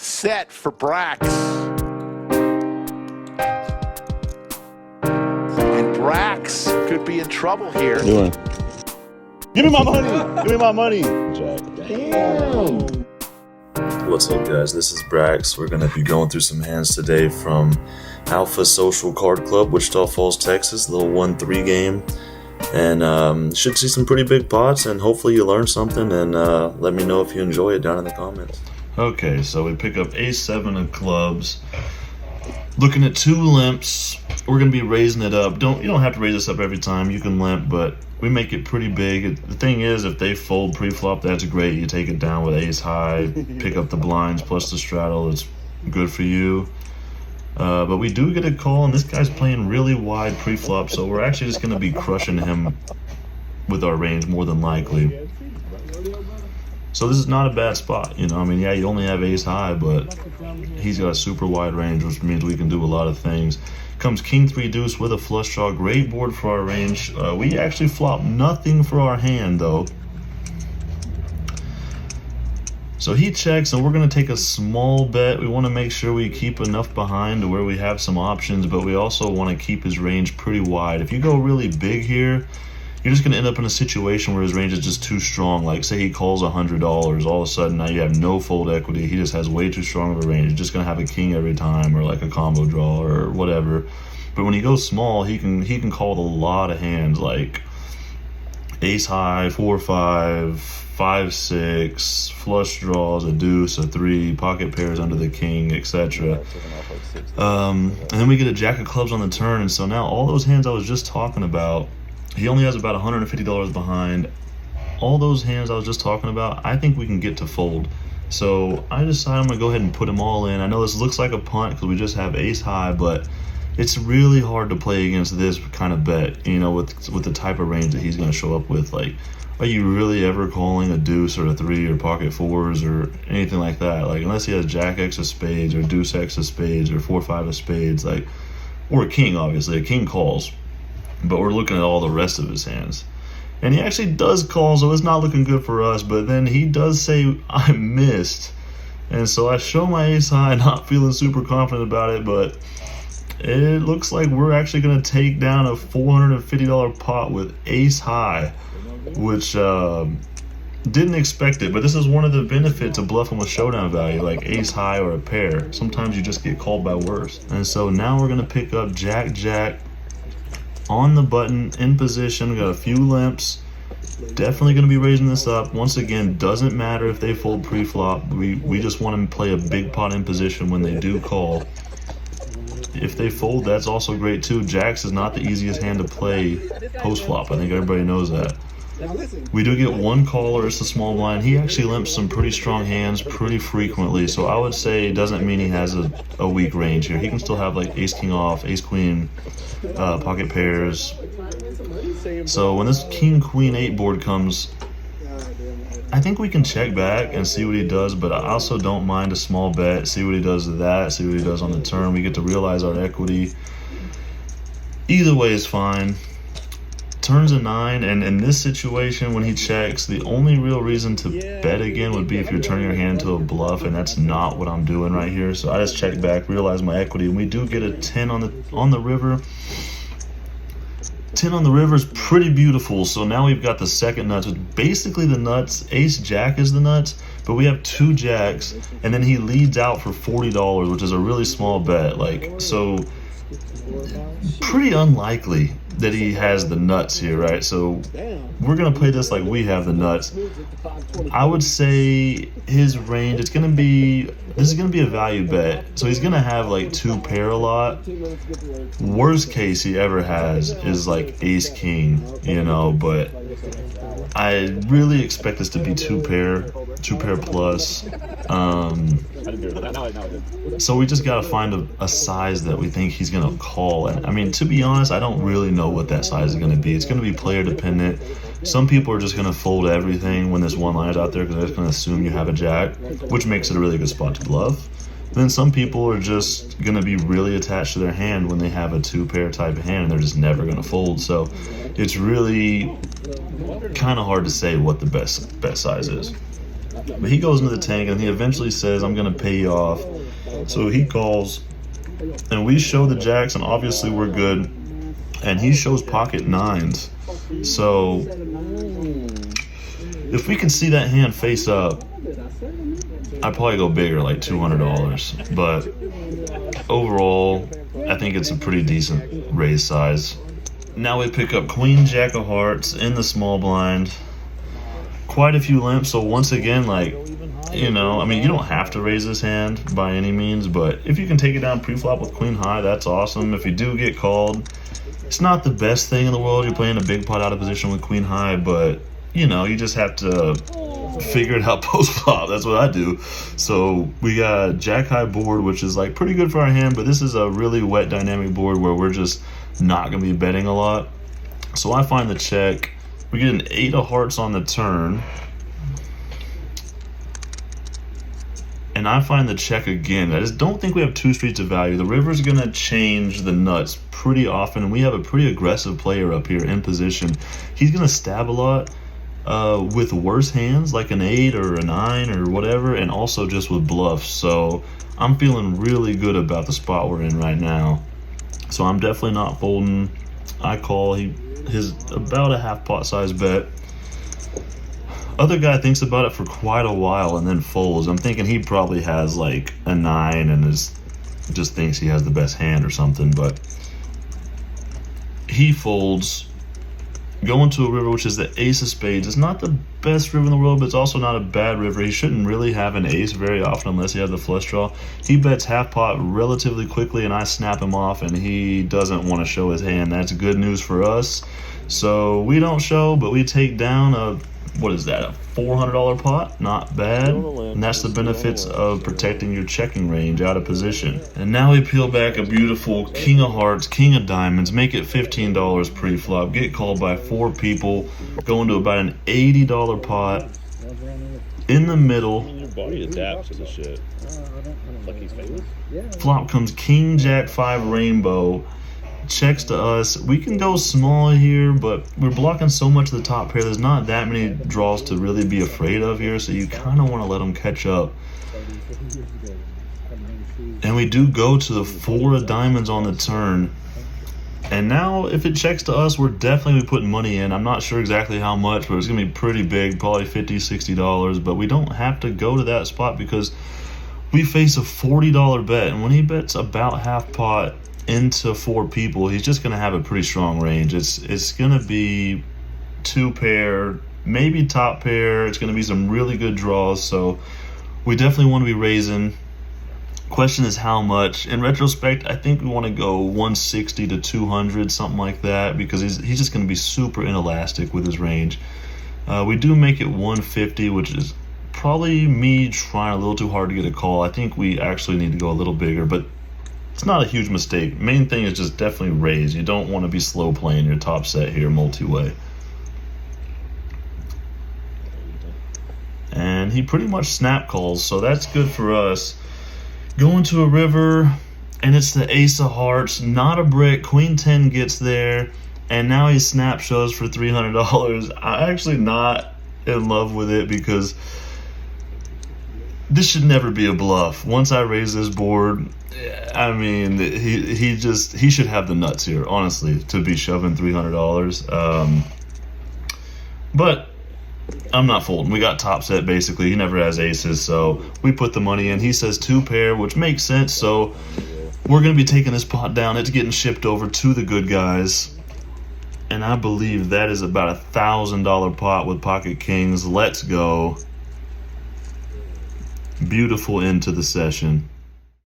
set for Brax. And Brax could be in trouble here. Doing. Give me my money! Give me my money! Jack. Damn! What's up, guys? This is Brax. We're going to be going through some hands today from Alpha Social Card Club, Wichita Falls, Texas. Little 1-3 game. And should see some pretty big pots, and hopefully you learn something, and let me know if you enjoy it down in the comments. Okay, so we pick up A7 of clubs. Looking at 2 limps. We're going to be raising it up. You don't have to raise this up every time. You can limp, but we make it pretty big. The thing is, if they fold pre-flop, that's great. You take it down with ace high, pick up the blinds plus the straddle. It's good for you. But we do get a call, and this guy's playing really wide pre-flop, so we're actually just going to be crushing him with our range more than likely. So this is not a bad spot, you know. I mean, yeah, you only have ace high, but he's got a super wide range, which means we can do a lot of things. Comes king 3 deuce with a flush draw. Great board for our range. We actually flop nothing for our hand, though. So he checks, and we're going to take a small bet. We want to make sure we keep enough behind to where we have some options, but we also want to keep his range pretty wide. If you go really big here, you're just going to end up in a situation where his range is just too strong. Like, say he calls $100, all of a sudden now you have no fold equity. He just has way too strong of a range. You're just going to have a king every time, or like a combo draw or whatever. But when he goes small, he can call with a lot of hands, like ace high, 4-5, 5-6, flush draws, a deuce, a 3, pocket pairs under the king, etc. And then we get a jack of clubs on the turn, and so now all those hands I was just talking about, he only has about $150 behind. All those hands I was just talking about, I think we can get to fold. So I decided I'm going to go ahead and put them all in. I know this looks like a punt because we just have ace high, but it's really hard to play against this kind of bet, you know, with the type of range that he's going to show up with. Like, are you really ever calling a deuce or a 3 or pocket 4s or anything like that? Like, unless he has jack X of spades or deuce X of spades or 4-5 of spades, like, or a king, obviously. A king calls. But we're looking at all the rest of his hands. And he actually does call, so it's not looking good for us. But then he does say, I missed. And so I show my ace high, not feeling super confident about it. But it looks like we're actually going to take down a $450 pot with ace high. Which, didn't expect it. But this is one of the benefits of bluffing with showdown value, like ace high or a pair. Sometimes you just get called by worse. And so now we're going to pick up jack on the button, in position. We got a few limps. Definitely going to be raising this up. Once again, doesn't matter if they fold pre-flop. We just want them to play a big pot in position when they do call. If they fold, that's also great too. Jacks is not the easiest hand to play post-flop. I think everybody knows that. We do get one caller. It's the small blind. He actually limps some pretty strong hands pretty frequently, so I would say it doesn't mean he has a weak range here. He can still have like ace king off, ace queen, pocket pairs. So when this king queen 8 board comes, I think we can check back and see what he does, but I also don't mind a small bet. See what he does to that, see what he does on the turn. We get to realize our equity. Either way is fine. Turns a 9, and in this situation when he checks, the only real reason to bet again would be if you're turning your hand to a bluff, and that's not what I'm doing right here. So I just check back, realize my equity, and we do get a 10 on the river. 10 on the river is pretty beautiful. So now we've got the second nuts, which basically the nuts. Ace jack is the nuts, but we have 2 jacks, and then he leads out for $40, which is a really small bet. Like, so pretty unlikely that he has the nuts here, right? So we're gonna play this like we have the nuts. I would say his range, this is gonna be a value bet. So he's gonna have like 2 pair a lot. Worst case he ever has is like ace king, you know, but I really expect this to be 2 pair plus. So we just gotta find a size that we think he's gonna call. And I mean, to be honest, I don't really know what that size is gonna be. It's gonna be player dependent. Some people are just gonna fold everything when this one line is out there because they're just gonna assume you have a jack, which makes it a really good spot to bluff. Then some people are just gonna be really attached to their hand when they have a 2 pair type of hand, and they're just never gonna fold. So it's really kind of hard to say what the best size is. But he goes into the tank and he eventually says, I'm going to pay you off. So he calls and we show the jacks, and obviously we're good. And he shows pocket nines. So if we can see that hand face up, I'd probably go bigger, like $200. But overall, I think it's a pretty decent raise size. Now we pick up queen jack of hearts in the small blind. Quite a few limps, so once again, like, you know, I mean, you don't have to raise this hand by any means, but if you can take it down pre-flop with queen high, that's awesome. If you do get called, it's not the best thing in the world. You're playing a big pot out of position with queen high, but, you know, you just have to figure it out post-flop. That's what I do. So we got jack high board, which is like pretty good for our hand, but this is a really wet dynamic board where we're just not going to be betting a lot. So I find the check. We get an 8 of hearts on the turn. And I find the check again. I just don't think we have 2 streets of value. The river's going to change the nuts pretty often. We have a pretty aggressive player up here in position. He's going to stab a lot with worse hands, like an 8 or a 9 or whatever, and also just with bluffs. So I'm feeling really good about the spot we're in right now. So I'm definitely not folding. I call. His about a half pot size bet. Other guy thinks about it for quite a while and then folds. I'm thinking he probably has like a 9 and just thinks he has the best hand or something, but he folds. Going to a river, which is the ace of spades. It's not the best river in the world, but it's also not a bad river. He shouldn't really have an ace very often unless he has the flush draw. He bets half pot relatively quickly, and I snap him off, and he doesn't want to show his hand. That's good news for us. So we don't show, but we take down a, what is that, a $400 pot? Not bad. And that's the benefits of protecting your checking range out of position. And now we peel back a beautiful king of hearts, king of diamonds, make it $15 pre-flop, get called by 4 people, go into about an $80 pot. In the middle, Your body adapts to the shit. Like he's famous. flop comes king jack 5 rainbow. Checks to us. We can go small here, but we're blocking so much of the top pair. There's not that many draws to really be afraid of here, so you kind of want to let them catch up. And we do go to the 4 of diamonds on the turn. And now, if it checks to us, we're definitely putting money in. I'm not sure exactly how much, but it's going to be pretty big, probably $50, $60. But we don't have to go to that spot because we face a $40 bet. And when he bets about half pot into 4 people, he's just going to have a pretty strong range. It's going to be 2 pair, maybe top pair. It's going to be some really good draws, so we definitely want to be raising. Question is how much. In retrospect, I think we want to go 160 to 200, something like that, because he's just going to be super inelastic with his range. We do make it 150, which is probably me trying a little too hard to get a call. I think we actually need to go a little bigger, but it's not a huge mistake. Main thing is just definitely raise. You don't want to be slow playing your top set here multi-way. And he pretty much snap calls, so that's good for us. Going to a river, and it's the ace of hearts, not a brick. Queen 10 gets there, and now he snap shows for $300. I'm actually not in love with it because this should never be a bluff. Once I raise this board, I mean, he should have the nuts here, honestly, to be shoving $300. But I'm not folding. We got top set, basically. He never has aces, so we put the money in. He says 2 pair, which makes sense, so we're going to be taking this pot down. It's getting shipped over to the good guys, and I believe that is about $1,000 pot with pocket kings. Let's go. Beautiful end to the session.